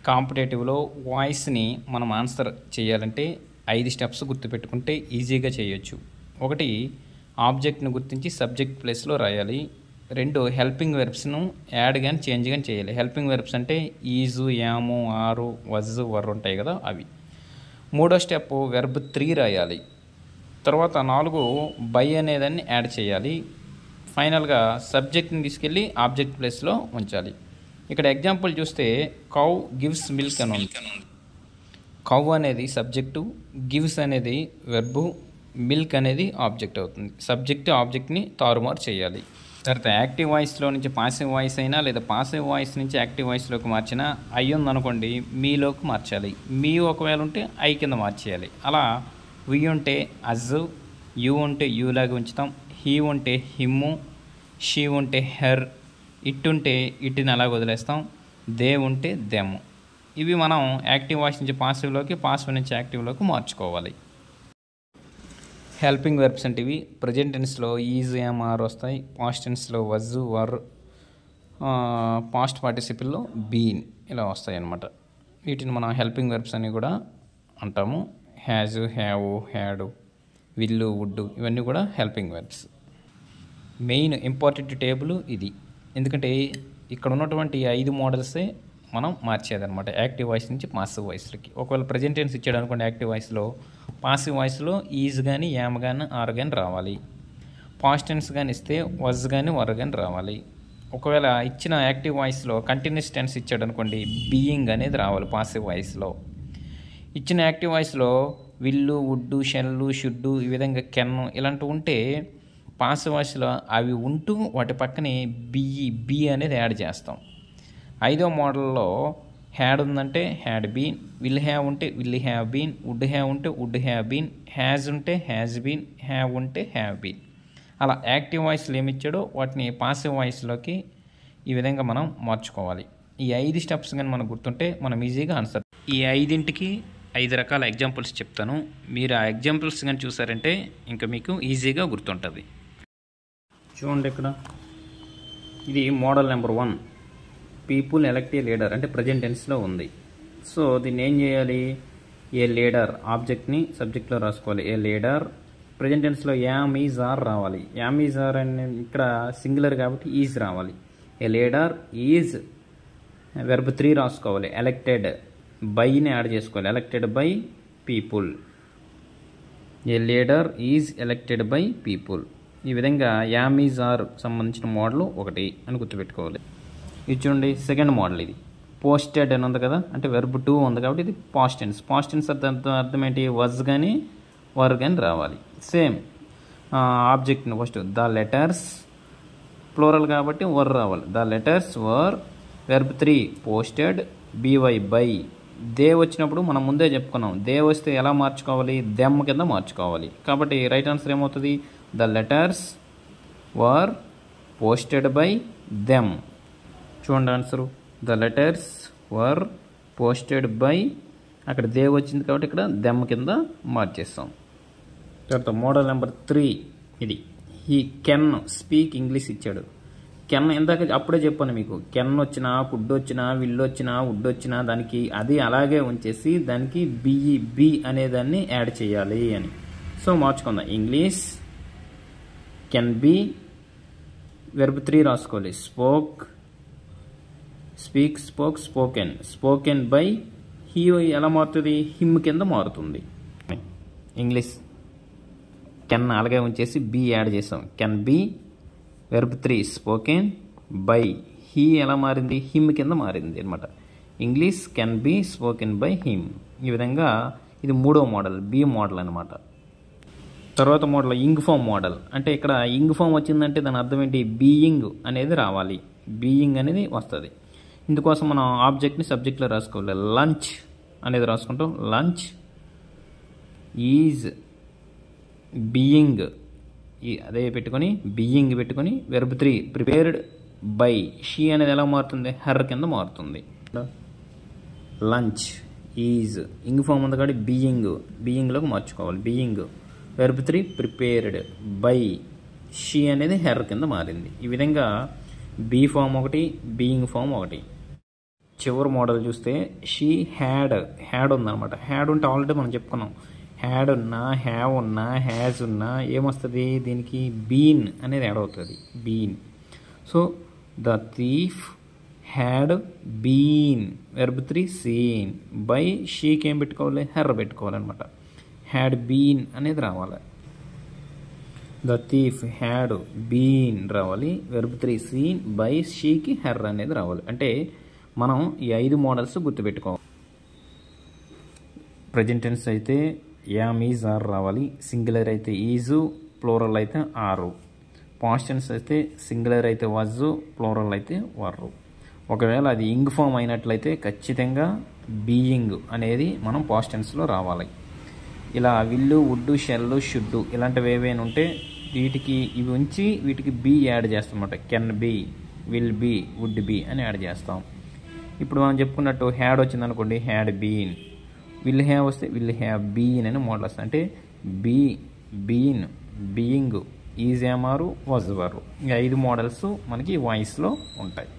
కాంపిటేటివ్లో వాయిస్ని మనం ఆన్సర్ చేయాలంటే 5 స్టెప్స్ గుర్తుపెట్టుకుంటే ఈజీగా చేయొచ్చు. ఒకటి, ఆబ్జెక్ట్ను గుర్తించి సబ్జెక్ట్ ప్లేస్లో రాయాలి. 2, హెల్పింగ్ వెర్బ్స్ను యాడ్ కానీ చేంజ్ కానీ చేయాలి. హెల్పింగ్ వెర్బ్స్ అంటే ఈజు, యాము, ఆరు, వజ్, వర్ ఉంటాయి కదా అవి. 3వ స్టెప్ వెర్బ్ 3 రాయాలి. తర్వాత 4, బై అనేదాన్ని యాడ్ చేయాలి. ఫైనల్గా సబ్జెక్ట్ని తీసుకెళ్ళి ఆబ్జెక్ట్ ప్లేస్లో ఉంచాలి. ఇక్కడ ఎగ్జాంపుల్ చూస్తే కౌ గివ్స్ మిల్క్ అని ఉంది. కౌ అనేది సబ్జెక్టు, గివ్స్ అనేది వెర్బు, మిల్క్ అనేది ఆబ్జెక్ట్ అవుతుంది. సబ్జెక్ట్ ఆబ్జెక్ట్ని తారుమారు చేయాలి. తర్వాత యాక్టివ్ వాయిస్లో నుంచి పాసివ్ వాయిస్ అయినా లేదా పాసివ్ వాయిస్ నుంచి యాక్టివ్ వాయిస్లోకి మార్చినా ఐ ఉందనుకోండి మీలోకి మార్చాలి. మీ ఒకవేళ ఉంటే ఐ కింద మార్చేయాలి. అలా వి ఉంటే అజ్, యూ ఉంటే యూలాగా ఉంచుతాం, హీ ఉంటే హిమ్ము, షీ ఉంటే హెర్, ఇట్ ఉంటే ఇట్ని అలాగ వదిలేస్తాం, దే ఉంటే దెమ్. ఇవి మనం యాక్టివ్ వాయిస్ నుంచి పాసివ్లోకి, పాసివ్ నుంచి యాక్టివ్లోకి మార్చుకోవాలి. హెల్పింగ్ వెర్బ్స్ అంటే ఇవి ప్రజెంట్ టెన్స్లో ఈజ్, యామ్, ఆర్ వస్తాయి. పాస్ట్ టెన్స్లో వజ్, వర్, పాస్ట్ పార్టిసిపుల్లో బీన్ ఇలా వస్తాయి అన్నమాట. వీటిని మనం హెల్పింగ్ వెర్బ్స్ అని కూడా అంటాము. హ్యాజు, హ్యావ్, హ్యాడు, విల్లు, వుడ్ ఇవన్నీ కూడా helping verbs. Main important table ఇది. ఎందుకంటే ఇక్కడ ఉన్నటువంటి 5 మోడల్సే మనం మార్చేదన్నమాట యాక్టివ్ వాయిస్ నుంచి పాసివ్ వాయిస్లకి. ఒకవేళ ప్రజెంట్ టెన్స్ ఇచ్చాడు అనుకోండి యాక్టివ్ వాయిస్లో, పాసివ్ వాయిస్లో ఈజ్ కానీ, యామ్ కానీ, ఆర్ కానీ రావాలి. పాస్ట్ టెన్స్ కానీ ఇస్తే వజ్ కానీ, వర్ కానీ రావాలి. ఒకవేళ ఇచ్చిన యాక్టివ్ వాయిస్లో కంటిన్యూస్ టెన్స్ ఇచ్చాడు అనుకోండి బీయింగ్ అనేది రావాలి పాసివ్ వాయిస్లో. ఇచ్చిన యాక్టివ్ వాయిస్లో విల్లు, వుడ్డు, షెల్లు, షుడ్డు ఈ విధంగా కెన్ను ఇలాంటివి ఉంటే పాసివ్ వాయిస్లో అవి ఉంటూ వాటి పక్కనే బీ అనేది యాడ్ చేస్తాం. 5వ మోడల్లో హ్యాడ్ ఉందంటే హ్యాడ్ బీన్, విల్ హ్యావ్ ఉంటే will have been, would have ఉంటే వుడ్ హ్యావ్ బీన్, హ్యాజ్ ఉంటే హ్యాజ్ బీన్, హ్యావ్ ఉంటే హ్యావ్ బీన్. అలా యాక్టివ్ వాయిస్లు ఏమి ఇచ్చాడో వాటిని పాసివ్ వాయిస్లోకి ఈ విధంగా మనం మార్చుకోవాలి. ఈ 5 స్టెప్స్ కానీ మనకు గుర్తుంటే మనం ఈజీగా ఆన్సర్. ఈ 5ంటికి 5 రకాల ఎగ్జాంపుల్స్ చెప్తాను. మీరు ఆ ఎగ్జాంపుల్స్ కానీ చూసారంటే ఇంకా మీకు ఈజీగా గుర్తుంటుంది. చూడండి ఇక్కడ ఇది మోడల్ నెంబర్ 1, పీపుల్ ఎలక్ట్ ఏ లీడర్ అంటే ప్రజెంట్ టెన్స్లో ఉంది. సో దీన్ని ఏం చేయాలి, ఏ లీడర్ ఆబ్జెక్ట్ని సబ్జెక్ట్లో రాసుకోవాలి. ఏ లీడర్ ప్రజెంట్ టెన్స్లో యామ్, ఈజ్, ఆర్ రావాలి. యామ్, ఈజ్, ఆర్ అని ఇక్కడ సింగులర్ కాబట్టి ఈజ్ రావాలి. ఏ లీడర్ ఈజ్ వెర్బ్ 3 రాసుకోవాలి. ఎలక్టెడ్ బైని యాడ్ చేసుకోవాలి. Elected by people. A leader is elected by people. ఈ విధంగా యామ్, ఈజ్, ఆర్ సంబంధించిన మోడల్ 1 అని గుర్తుపెట్టుకోవాలి. ఇది చూడండి సెకండ్ మోడల్. ఇది పోస్టెడ్ అని ఉంది కదా, అంటే వెర్బ్ 2 ఉంది కాబట్టి ఇది పాస్ట్ టెన్స్. పాస్ట్ టెన్స్ అర్థం ఏంటి, వజ్ కానీ వర్ కానీ రావాలి. సేమ్ ఆబ్జెక్ట్ని ఫస్ట్ ద లెటర్స్ ప్లోరల్ కాబట్టి వర్ రావాలి. The letters were, verb 3 posted, BY by. They వచ్చినప్పుడు మనం ముందే చెప్పుకున్నాం, దే వస్తే ఎలా మార్చుకోవాలి, దెమ్ కింద మార్చుకోవాలి. కాబట్టి రైట్ ఆన్సర్ ఏమవుతుంది, the letters were posted by them. చూడండి answer, the letters were posted by, అక్కడ దే వచ్చింది కాబట్టి ఇక్కడ దెమ్ కింద మార్చేస్తాం. తర్వాత మోడల్ నెంబర్ 3 ఇది. హీ కెన్ స్పీక్ ఇంగ్లీష్ ఇచ్చాడు. కెన్ ఇందాక అప్పుడే చెప్పాను మీకు, కెన్ వచ్చినా, కుడ్ వచ్చినా, విల్ వచ్చినా, వుడ్ వచ్చినా దానికి అది అలాగే ఉంచేసి దానికి బి అనేదాన్ని యాడ్ చేయాలి అని. సో మార్చుకుందాం. ఇంగ్లీష్ కెన్ బి, వెర్బ్ 3 రాసుకోవాలి. Spoke, speak, spoke, spoken. Spoken by he ఎలా మారుతుంది, హిమ్ కింద మారుతుంది. ఇంగ్లీష్ కెన్ అలాగే ఉంచేసి బి యాడ్ చేసాం. Can be verb 3 spoken by he ఎలా మారింది, హిమ్ కింద మారింది అనమాట. English can be spoken by him. ఈ విధంగా ఇది 3వ మోడల్, బి మోడల్ అనమాట. తర్వాత మోడల్ ఇంగ్ ఫామ్ మోడల్. అంటే ఇక్కడ ఇంగ్ ఫామ్ వచ్చిందంటే దాని అర్థం ఏంటి, బీయింగ్ అనేది రావాలి. బీయింగ్ అనేది వస్తుంది. ఇందుకోసం మనం ఆబ్జెక్ట్ని సబ్జెక్ట్లో రాసుకోవాలి. లంచ్ అనేది రాసుకుంటాం. లంచ్ ఈజ్ బీయింగ్, అదే పెట్టుకొని బీయింగ్ పెట్టుకొని వెర్బ్ 3 ప్రిపేర్డ్ బై, షీ అనేది ఎలా మారుతుంది, హర్ కింద మారుతుంది. లంచ్ ఈజ్ ఇంగ్ ఫామ్ ఉంది కాబట్టి బీయింగ్లోకి మార్చుకోవాలి. Being verb 3 prepared by, she అనేది హెర్ కింద మారింది. ఈ విధంగా బీ ఫామ్ ఒకటి, బీయింగ్ ఫామ్ ఒకటి. చివరి మోడల్ చూస్తే షీ హ్యాడ్ ఉందన్నమాట. హ్యాడ్ ఉంటే ఆల్రెడీ మనం చెప్పుకున్నాం. హ్యాడ్ ఉన్నా, హ్యావ్ ఉన్నా, హ్యాజ్ ఉన్నా ఏమొస్తుంది దీనికి? బీన్ అనేది యాడ్ అవుతుంది. Been. So the thief had been, verb 3 seen. By షీకి ఏం పెట్టుకోవాలి? హెర్ పెట్టుకోవాలన్నమాట. హ్యాడ్ బీన్ అనేది రావాలి. ద థీఫ్ హ్యాడ్ బీన్ రావాలి, వెర్బ్ 3 సీన్. బై షీకి హెర్ అనేది రావాలి. అంటే మనం ఈ 5 మోడల్స్ గుర్తుపెట్టుకోవాలి. ప్రజెంట్ టెన్స్ అయితే యామ్, ఈజ్, ఆర్ రావాలి. సింగులర్ అయితే ఈజు, ప్లూరల్ అయితే ఆరు. పాస్ట్ టెన్స్ అయితే సింగులర్ అయితే వాజ్, ప్లూరల్ అయితే వర్రు. ఒకవేళ అది ఇంగ్ ఫామ్ అయినట్లయితే ఖచ్చితంగా బీయింగ్ అనేది మనం పాస్ట్ టెన్స్లో రావాలి. ఇలా విల్లు, వుడ్, షెల్, షుడ్ ఇలాంటివి ఏవైనా ఉంటే వీటికి ఇవి ఉంచి వీటికి బీ యాడ్ చేస్తాం అన్నమాట. Can be, will be, would be అని యాడ్ చేస్తాం. ఇప్పుడు మనం చెప్పుకున్నట్టు హ్యాడ్ వచ్చింది అనుకోండి, హ్యాడ్ బీన్. విల్ హ్యావ్ వస్తే విల్ హ్యావ్ బీన్ అని మోడల్ వస్తుంది. అంటే be, been, being, is, am, are, was, were. ఈ 5 మోడల్స్ మనకి వాయిస్లో ఉంటాయి.